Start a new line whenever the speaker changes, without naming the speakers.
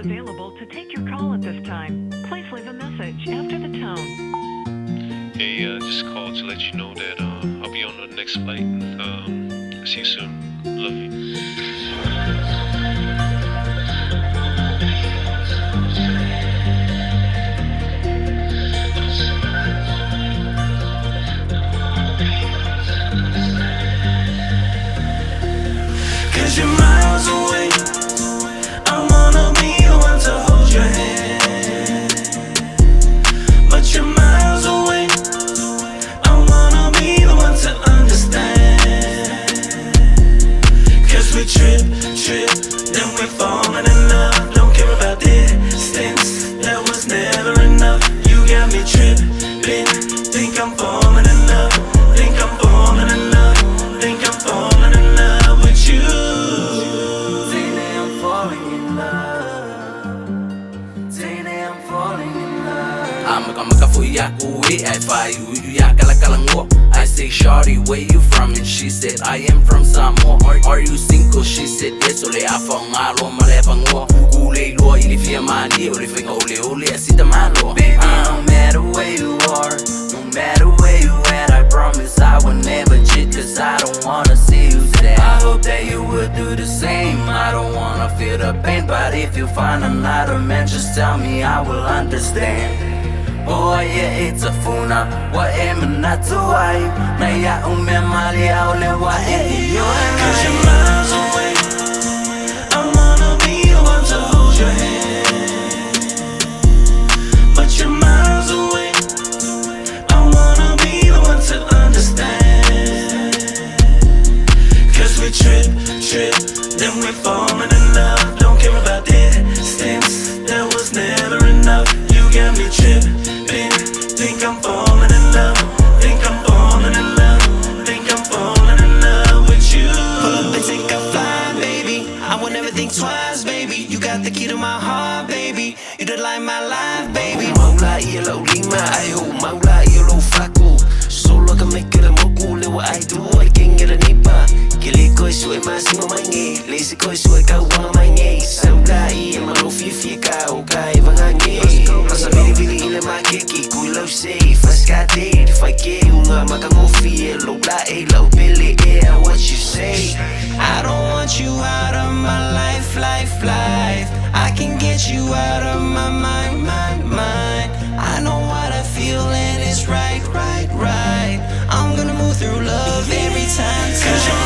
available to take your call at this time. Please leave a message after the tone.
Hey, just called to let you know that I'll be on the next flight. See you soon. Love you.
Cause you're miles away. I wanna be the one to hold your hand, but you're miles away. I wanna be the one to understand. Cause we trip, then we're falling in love. Don't care about distance, that was never enough. You got me tripping, think I'm falling in love. Think I'm falling in love. Think I'm falling in love with you. Teine, I'm falling in love. Teine, I'm falling in love.
Amakamaka for yaku, I faaoga, kalakalagoa. I say, shawty, where you from? And she said, I am from Samoa. Are you single? She said, yes. Olea, faaoga, Kulei, fiamalie, Olea, Damaloa. Baby, no matter where you are, no matter where you at, I promise I will never cheat, cause I don't wanna see you sad. I hope that you will do the same. I don't wanna feel the pain, but if you find another man, just tell me, I will understand. Boy, yeah, it's a funa. What am I not to why? Naya fiamalie, Olea,
cause you're miles away. I wanna be the one to hold your hand, but you're miles away. I wanna be the one to understand. Cause we trip, then we're falling in love. Don't care about distance, that was never enough. You got me tripping, think I'm falling in love. Think I'm falling in love. Think I'm falling in love with you.
Pull up and take a flight, baby. I would never think twice, baby. You got the key to my heart, baby. You the light of my life, baby.
Maula yellow lima, ayo maula yellow flaco. Solo can make it a moku, le what I do, I can get a nipa. Kili koi sue masimo mange, lazy koi sue ka wanga mange. Saula I malo fifi ka o ka ivangange. Pasa bili ile makeki, kuilo safe, askate. If I get unga makangofi, lo la lo billy air, what you say?
I don't want you out of my life. I can get you out of my mind. I know what I feel and it's right. I'm gonna move through love every time.